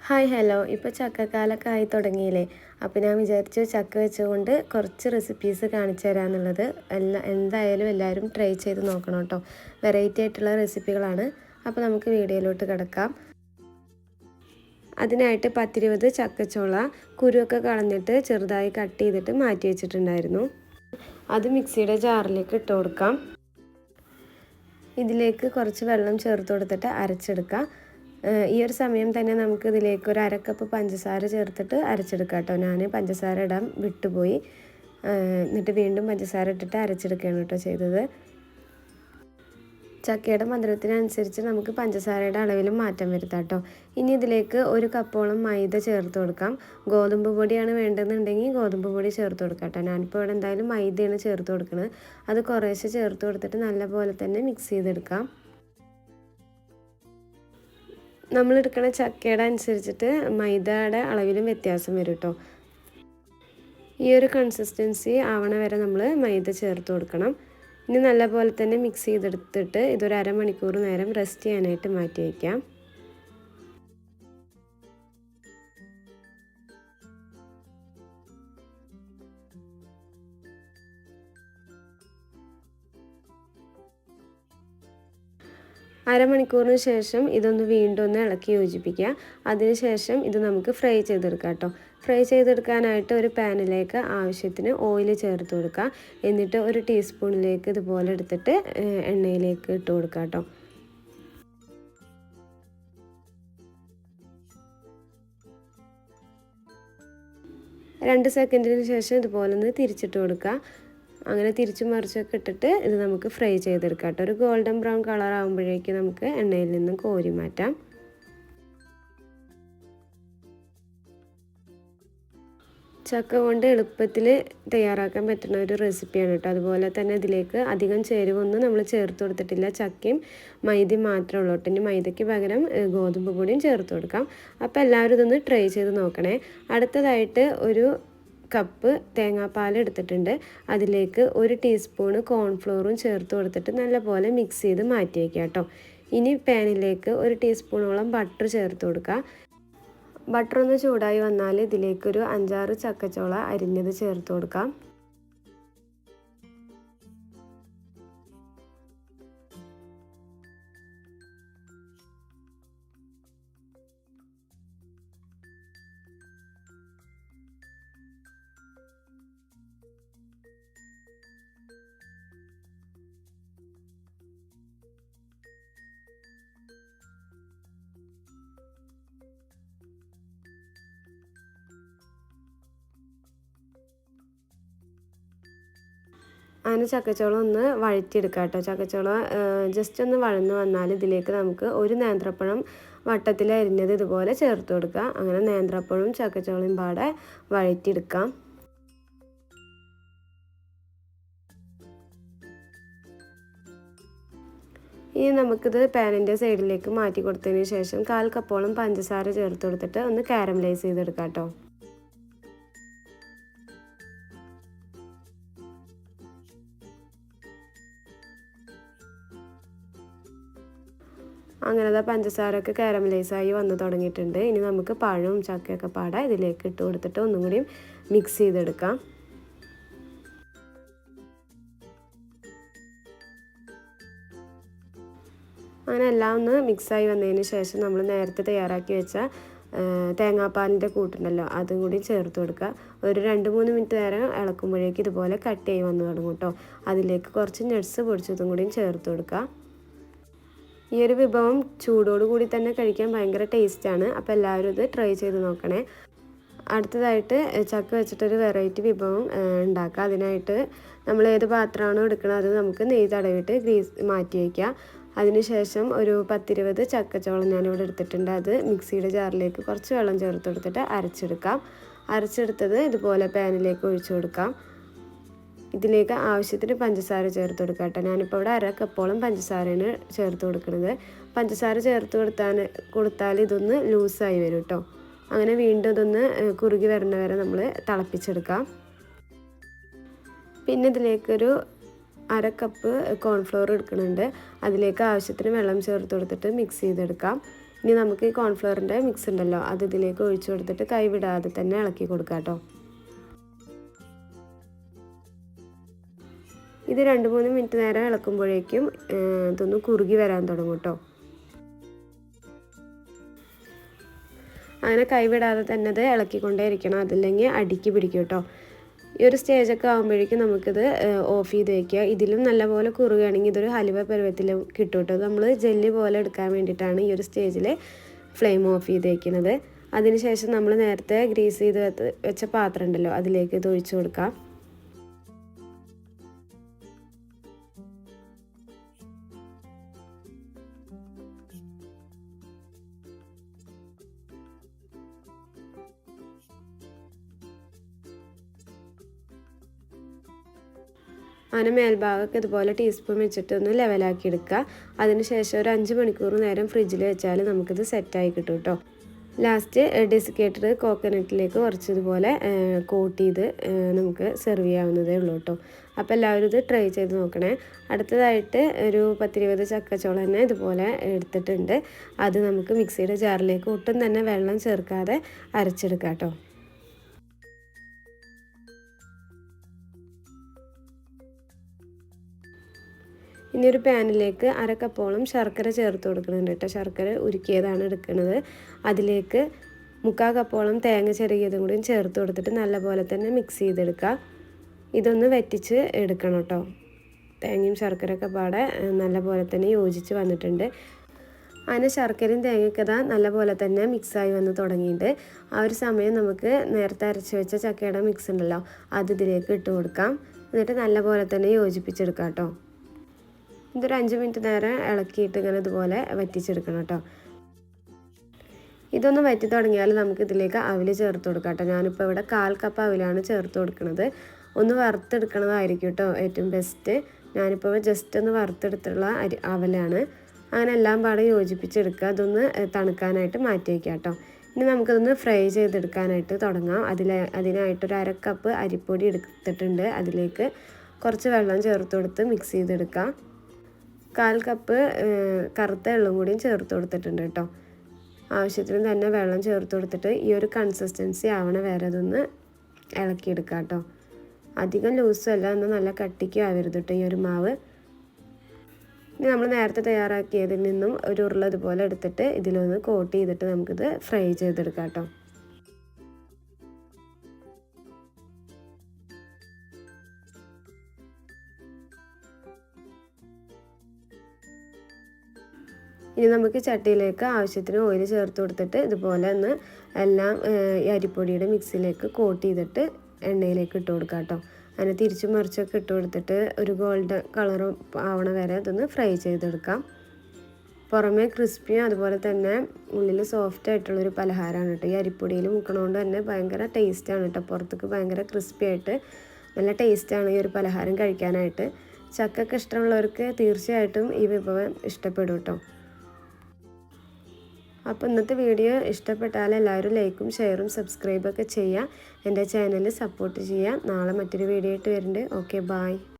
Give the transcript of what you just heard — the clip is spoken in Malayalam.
Hi hello. ഇപ്പോൾ ചക്കക്കാലമൊക്കെ ആയി തുടങ്ങിയില്ലേ? അപ്പോൾ ഞാൻ വിചാരിച്ചു ചക്ക വെച്ചുകൊണ്ട് കുറച്ച് റെസിപ്പീസ് കാണിച്ചു തരാമെന്നുള്ളത്. എന്തായാലും എല്ലാവരും ട്രൈ ചെയ്ത് നോക്കണം കേട്ടോ. വെറൈറ്റി ആയിട്ടുള്ള റെസിപ്പികളാണ്. അപ്പോൾ നമുക്ക് വീഡിയോയിലോട്ട് കിടക്കാം. അതിനായിട്ട് 10-20 ചക്കച്ചോള കുരുവൊക്കെ കളഞ്ഞിട്ട് ചെറുതായി കട്ട് ചെയ്തിട്ട് മാറ്റി വെച്ചിട്ടുണ്ടായിരുന്നു. അത് മിക്സിയുടെ ജാറിലേക്ക് ഇട്ട് കൊടുക്കാം. ഇതിലേക്ക് കുറച്ച് വെള്ളം ചേർത്ത് കൊടുത്തിട്ട് അരച്ചെടുക്കാം. ഈ ഒരു സമയം തന്നെ നമുക്ക് ഇതിലേക്ക് ഒരു 1/2 കപ്പ് പഞ്ചസാര ചേർത്തിട്ട് അരച്ചെടുക്കാം കേട്ടോ. ഞാൻ പഞ്ചസാര ഇടാൻ വിട്ടുപോയി. എന്നിട്ട് വീണ്ടും പഞ്ചസാര ഇട്ടിട്ട് അരച്ചെടുക്കുകയാണ് കേട്ടോ ചെയ്തത്. ചക്കയുടെ മധുരത്തിനനുസരിച്ച് നമുക്ക് പഞ്ചസാരയുടെ അളവിലും മാറ്റം വരുത്താം കേട്ടോ. ഇനി ഇതിലേക്ക് 1 കപ്പോളം മൈദ ചേർത്ത് കൊടുക്കാം. ഗോതമ്പ് പൊടിയാണ് വേണ്ടതെന്നുണ്ടെങ്കിൽ ഗോതമ്പ് പൊടി ചേർത്ത് കൊടുക്കാം കേട്ടോ. ഞാനിപ്പോൾ ഇവിടെ എന്തായാലും മൈദയാണ് ചേർത്ത് കൊടുക്കുന്നത്. അത് കുറേശ്ശെ ചേർത്ത് കൊടുത്തിട്ട് നല്ലപോലെ തന്നെ മിക്സ് ചെയ്തെടുക്കാം. നമ്മളെടുക്കുന്ന ചക്കയുടെ അനുസരിച്ചിട്ട് മൈദയുടെ അളവിലും വ്യത്യാസം വരും കേട്ടോ. ഈ ഒരു കൺസിസ്റ്റൻസി ആവണ വരെ നമ്മൾ മൈദ ചേർത്ത് കൊടുക്കണം. ഇനി നല്ലപോലെ തന്നെ മിക്സ് ചെയ്തെടുത്തിട്ട് ഇതൊരു അരമണിക്കൂർ നേരം റെസ്റ്റ് ചെയ്യാനായിട്ട് മാറ്റി വയ്ക്കാം. അരമണിക്കൂറിന് ശേഷം ഇതൊന്ന് വീണ്ടും ഒന്ന് ഇളക്കി യോജിപ്പിക്കുക. അതിനുശേഷം ഇത് നമുക്ക് ഫ്രൈ ചെയ്തെടുക്കാം കേട്ടോ. ഫ്രൈ ചെയ്തെടുക്കാനായിട്ട് ഒരു പാനിലേക്ക് ആവശ്യത്തിന് ഓയിൽ ചേർത്ത് കൊടുക്കുക. എന്നിട്ട് 1 ടീസ്പൂണിലേക്ക് ഇതുപോലെ എടുത്തിട്ട് എണ്ണയിലേക്ക് ഇട്ട് കൊടുക്കുക കേട്ടോ. രണ്ട് സെക്കൻഡിന് ശേഷം ഇതുപോലെ ഒന്ന് തിരിച്ചിട്ട് കൊടുക്കുക. അങ്ങനെ തിരിച്ചു മറിച്ചൊക്കെ ഇട്ടിട്ട് ഇത് നമുക്ക് ഫ്രൈ ചെയ്തെടുക്കാം കേട്ടോ. ഒരു ഗോൾഡൻ ബ്രൗൺ കളർ ആകുമ്പോഴേക്കും നമുക്ക് എണ്ണയിൽ നിന്നും കോരി മാറ്റാം. ചക്ക കൊണ്ട് എളുപ്പത്തിൽ തയ്യാറാക്കാൻ പറ്റുന്ന ഒരു റെസിപ്പിയാണ് കേട്ടോ. അതുപോലെ തന്നെ ഇതിലേക്ക് അധികം ചേരുവൊന്നും നമ്മൾ ചേർത്ത് കൊടുത്തിട്ടില്ല. ചക്കയും മൈദയും മാത്രമേ ഉള്ളൂ കേട്ടോ. ഇനി മൈദയ്ക്ക് പകരം ഗോതമ്പ് പൊടിയും ചേർത്ത് കൊടുക്കാം. അപ്പോൾ എല്ലാവരും ഇതൊന്ന് ട്രൈ ചെയ്ത് നോക്കണേ. അടുത്തതായിട്ട് ഒരു കപ്പ് തേങ്ങാപ്പാൽ എടുത്തിട്ടുണ്ട്. അതിലേക്ക് 1 ടീസ്പൂണ് കോൺഫ്ലോറും ചേർത്ത് കൊടുത്തിട്ട് നല്ലപോലെ മിക്സ് ചെയ്ത് മാറ്റി വയ്ക്കുക കേട്ടോ. ഇനി പാനിലേക്ക് 1 ടീസ്പൂണോളം ബട്ടർ ചേർത്ത് കൊടുക്കുക. ബട്ടർ ഒന്ന് ചൂടായി വന്നാൽ ഇതിലേക്കൊരു 5-6 ചക്കച്ചോള അരിഞ്ഞത് ചേർത്ത് കൊടുക്കാം. അങ്ങനെ ചക്കച്ചോളം ഒന്ന് വഴറ്റിയെടുക്കാം കേട്ടോ. ചക്കച്ചോളം ജസ്റ്റ് ഒന്ന് വഴന്ന് വന്നാൽ ഇതിലേക്ക് നമുക്ക് 1 നേന്ത്രപ്പഴം വട്ടത്തിൽ അരിഞ്ഞത് ഇതുപോലെ ചേർത്ത് കൊടുക്കുക. അങ്ങനെ നേന്ത്രപ്പഴവും ചക്കച്ചോളയും പാടെ വഴറ്റിയെടുക്കാം. ഇനി നമുക്കിത് പാനിൻ്റെ സൈഡിലേക്ക് മാറ്റി കൊടുത്തതിന് ശേഷം 1/4 കപ്പോളം പഞ്ചസാര ചേർത്ത് കൊടുത്തിട്ട് ഒന്ന് കാരമലൈസ് ചെയ്തെടുക്കാം കേട്ടോ. അങ്ങനെ പഞ്ചസാരയൊക്കെ കാരമലൈസായി വന്ന് തുടങ്ങിയിട്ടുണ്ട്. ഇനി നമുക്ക് പഴവും ചക്കയൊക്കെ പാടെ ഇതിലേക്ക് ഇട്ട് കൊടുത്തിട്ട് ഒന്നും കൂടി മിക്സ് ചെയ്തെടുക്കാം. അങ്ങനെ എല്ലാം ഒന്ന് മിക്സായി വന്നതിന് ശേഷം നമ്മൾ നേരത്തെ തയ്യാറാക്കി വെച്ച തേങ്ങാപ്പാലിൻ്റെ കൂട്ടുണ്ടല്ലോ അതും കൂടി ചേർത്ത് കൊടുക്കുക. ഒരു 2-3 മിനിറ്റ് നേരം ഇളക്കുമ്പോഴേക്ക് ഇതുപോലെ കട്ട് ചെയ്ത് വന്ന് തുടങ്ങും കേട്ടോ. അതിലേക്ക് കുറച്ച് നട്ട്സ് പൊടിച്ചതും കൂടിയും ചേർത്ത് കൊടുക്കുക. ഈ ഒരു വിഭവം ചൂടോട് കൂടി തന്നെ കഴിക്കാൻ ഭയങ്കര ടേസ്റ്റാണ്. അപ്പോൾ എല്ലാവരും ഇത് ട്രൈ ചെയ്ത് നോക്കണേ. അടുത്തതായിട്ട് ചക്ക വെച്ചിട്ടൊരു വെറൈറ്റി വിഭവം ഉണ്ടാക്കുക. അതിനായിട്ട് നമ്മൾ ഏത് പാത്രമാണോ എടുക്കുന്നത് അത് നമുക്ക് നെയ്യ് തടവിട്ട് മാറ്റി വയ്ക്കുക. അതിനുശേഷം ഒരു 10-20 ചക്കച്ചോളം ഞാനിവിടെ എടുത്തിട്ടുണ്ട്. അത് മിക്സിയുടെ ജാറിലേക്ക് കുറച്ച് വെള്ളം ചേർത്ത് കൊടുത്തിട്ട് അരച്ചെടുക്കാം. അരച്ചെടുത്തത് ഇതുപോലെ പാനിലേക്ക് ഒഴിച്ചു കൊടുക്കാം. ഇതിലേക്ക് ആവശ്യത്തിന് പഞ്ചസാര ചേർത്ത് കൊടുക്കാം കേട്ടോ. ഞാനിപ്പോൾ ഇവിടെ 1/2 കപ്പോളം പഞ്ചസാരയാണ് ചേർത്ത് കൊടുക്കുന്നത്. പഞ്ചസാര ചേർത്ത് കൊടുത്താൽ ഇതൊന്ന് ലൂസായി വരും കേട്ടോ. അങ്ങനെ വീണ്ടും ഇതൊന്ന് കുറുകി വരുന്ന വരെ നമ്മൾ തിളപ്പിച്ചെടുക്കാം. പിന്നെ ഇതിലേക്കൊരു 1/2 കപ്പ് കോൺഫ്ലോർ എടുക്കുന്നുണ്ട്. അതിലേക്ക് ആവശ്യത്തിന് വെള്ളം ചേർത്ത് കൊടുത്തിട്ട് മിക്സ് ചെയ്തെടുക്കാം. ഇനി നമുക്ക് ഈ കോൺഫ്ലവറിൻ്റെ മിക്സ് ഉണ്ടല്ലോ അത് ഇതിലേക്ക് ഒഴിച്ചു കൊടുത്തിട്ട് കൈവിടാതെ തന്നെ ഇളക്കി കൊടുക്കാം കേട്ടോ. ഇത് 2-3 മിനിറ്റ് നേരം ഇളക്കുമ്പോഴേക്കും ഇതൊന്ന് കുറുകി വരാൻ തുടങ്ങും കേട്ടോ. അങ്ങനെ കൈവിടാതെ തന്നെ ഇത് ഇളക്കിക്കൊണ്ടേ ഇരിക്കണം, അതില്ലെങ്കിൽ അടിക്ക് പിടിക്കും കേട്ടോ. ഈ ഒരു സ്റ്റേജൊക്കെ ആകുമ്പോഴേക്കും നമുക്കിത് ഓഫ് ചെയ്ത് വയ്ക്കുക. ഇതിലും നല്ലപോലെ കുറുകയാണെങ്കിൽ ഇതൊരു ഹലുവ പരുവത്തിൽ കിട്ടും കേട്ടോ. നമ്മൾ ജെല്ലി പോലെ എടുക്കാൻ വേണ്ടിയിട്ടാണ് ഈ ഒരു സ്റ്റേജിൽ ഫ്ലെയിം ഓഫ് ചെയ്ത് വയ്ക്കുന്നത്. അതിനുശേഷം നമ്മൾ നേരത്തെ ഗ്രീസ് ചെയ്ത് വെച്ച പാത്രം ഉണ്ടല്ലോ അതിലേക്ക് ഇത് ഒഴിച്ചു കൊടുക്കാം. അങ്ങനെ മേൽഭാഗമൊക്കെ ഇതുപോലെ ടീസ്പൂൺ വെച്ചിട്ട് ഒന്ന് ലെവലാക്കി എടുക്കുക. അതിനുശേഷം ഒരു 5 മണിക്കൂർ നേരം ഫ്രിഡ്ജിൽ വെച്ചാൽ നമുക്കിത് സെറ്റായി കിട്ടും കേട്ടോ. ലാസ്റ്റ് ഡെസിക്കേറ്റഡ് കോക്കനട്ടിലേക്ക് കുറച്ചതുപോലെ കോട്ട് ചെയ്ത് നമുക്ക് സെർവ് ചെയ്യാവുന്നതേ ഉള്ളൂ കേട്ടോ. അപ്പോൾ എല്ലാവരും ഇത് ട്രൈ ചെയ്ത് നോക്കണേ. അടുത്തതായിട്ട് ഒരു 10-20 ചക്കച്ചോളം തന്നെ ഇതുപോലെ എടുത്തിട്ടുണ്ട്. അത് നമുക്ക് മിക്സിയുടെ ജാറിലേക്ക് ഒട്ടും തന്നെ വെള്ളം ചേർക്കാതെ അരച്ചെടുക്കാം കേട്ടോ. ഇനി ഒരു പാനിലേക്ക് 1/2 കപ്പോളം ശർക്കര ചേർത്ത് കൊടുക്കുന്നുണ്ട് കേട്ടോ. ശർക്കര ഉരുക്കിയതാണ് എടുക്കുന്നത്. അതിലേക്ക് 3/4 കപ്പോളം തേങ്ങ ചിരകിയതും കൂടി ചേർത്ത് കൊടുത്തിട്ട് നല്ലപോലെ തന്നെ മിക്സ് ചെയ്തെടുക്കുക. ഇതൊന്ന് വറ്റിച്ച് എടുക്കണം കേട്ടോ. തേങ്ങയും ശർക്കരയൊക്കെ പാടെ നല്ലപോലെ തന്നെ യോജിച്ച് വന്നിട്ടുണ്ട്. അങ്ങനെ ശർക്കരയും തേങ്ങയൊക്കെ നല്ലപോലെ തന്നെ മിക്സായി വന്ന് തുടങ്ങിയിട്ട് ആ ഒരു സമയം നമുക്ക് നേരത്തെ അരച്ച് വെച്ച ചക്കയുടെ മിക്സ് ഉണ്ടല്ലോ അത് ഇതിലേക്ക് ഇട്ട് കൊടുക്കാം. എന്നിട്ട് നല്ലപോലെ തന്നെ യോജിപ്പിച്ചെടുക്കാം കേട്ടോ. ഇതൊരു 5 മിനിറ്റ് നേരം ഇളക്കിയിട്ട് ഇങ്ങനെ ഇതുപോലെ വറ്റിച്ചെടുക്കണം കേട്ടോ. ഇതൊന്ന് വറ്റി തുടങ്ങിയാൽ നമുക്ക് ഇതിലേക്ക് അവില് ചേർത്ത് കൊടുക്കാം കേട്ടോ. ഞാനിപ്പോൾ ഇവിടെ 1/4 കപ്പ് അവിലാണ് ചേർത്ത് കൊടുക്കുന്നത്. ഒന്ന് വറുത്തെടുക്കണതായിരിക്കും കേട്ടോ ഏറ്റവും ബെസ്റ്റ്. ഞാനിപ്പോൾ ജസ്റ്റ് ഒന്ന് വറുത്തെടുത്തുള്ള അവലാണ്. അങ്ങനെ എല്ലാം പാടെ യോജിപ്പിച്ചെടുക്കുക. അതൊന്ന് തണുക്കാനായിട്ട് മാറ്റി വയ്ക്കാം കേട്ടോ. ഇനി നമുക്കതൊന്ന് ഫ്രൈ ചെയ്തെടുക്കാനായിട്ട് തുടങ്ങാം. അതിനായിട്ടൊരു 1/2 കപ്പ് അരിപ്പൊടി എടുത്തിട്ടുണ്ട്. അതിലേക്ക് കുറച്ച് വെള്ളം ചേർത്ത് കൊടുത്ത് മിക്സ് ചെയ്തെടുക്കാം. 1/4 കപ്പ് കറുത്ത എള്ളും കൂടിയും ചേർത്ത് കൊടുത്തിട്ടുണ്ട് കേട്ടോ. ആവശ്യത്തിന് തന്നെ വെള്ളം ചേർത്ത് കൊടുത്തിട്ട് ഈ ഒരു കൺസിസ്റ്റൻസി ആവണ വരെ അതൊന്ന് ഇളക്കിയെടുക്കാം കേട്ടോ. അധികം ലൂസും അല്ല, എന്നാൽ നല്ല കട്ടിക്കും ആവരുത് കേട്ടോ ഈ ഒരു മാവ്. ഇനി നമ്മൾ നേരത്തെ തയ്യാറാക്കിയതിൽ നിന്നും ഒരു ഉരുള ഇതുപോലെ എടുത്തിട്ട് ഇതിലൊന്ന് കോട്ട് ചെയ്തിട്ട് നമുക്കിത് ഫ്രൈ ചെയ്തെടുക്കാം കേട്ടോ. ഇനി നമുക്ക് ചട്ടിയിലേക്ക് ആവശ്യത്തിന് ഓയിൽ ചേർത്ത് കൊടുത്തിട്ട് ഇതുപോലെ ഒന്ന് എല്ലാം ഈ അരിപ്പൊടിയുടെ മിക്സിയിലേക്ക് കോട്ട് ചെയ്തിട്ട് എണ്ണയിലേക്ക് ഇട്ട് കൊടുക്കാം കേട്ടോ. അതിനെ തിരിച്ചും മറിച്ചൊക്കെ ഇട്ട് കൊടുത്തിട്ട് ഒരു ഗോൾഡൻ കളർ ആവണ വരെ അതൊന്ന് ഫ്രൈ ചെയ്തെടുക്കാം. പുറമേ ക്രിസ്പിയും അതുപോലെ തന്നെ ഉള്ളിൽ സോഫ്റ്റ് ആയിട്ടുള്ളൊരു പലഹാരമാണ് കേട്ടോ. ഈ അരിപ്പൊടിയിൽ മുക്കണോണ്ട് തന്നെ ഭയങ്കര ടേസ്റ്റാണ് കേട്ടോ. പുറത്തേക്ക് ഭയങ്കര ക്രിസ്പി ആയിട്ട് നല്ല ടേസ്റ്റാണ് ഈ ഒരു പലഹാരം കഴിക്കാനായിട്ട്. ചക്കൊക്കെ ഇഷ്ടമുള്ളവർക്ക് തീർച്ചയായിട്ടും ഈ വിഭവം ഇഷ്ടപ്പെടും കേട്ടോ. അപ്പോൾ ഇന്നത്തെ വീഡിയോ ഇഷ്ടപ്പെട്ടാൽ എല്ലാവരും ലൈക്കും ഷെയറും സബ്സ്ക്രൈബൊക്കെ ചെയ്യുക. എൻ്റെ ചാനൽ സപ്പോർട്ട് ചെയ്യുക. നാളെ മറ്റൊരു വീഡിയോ ആയിട്ട് വരുന്നുണ്ട്. Okay, bye.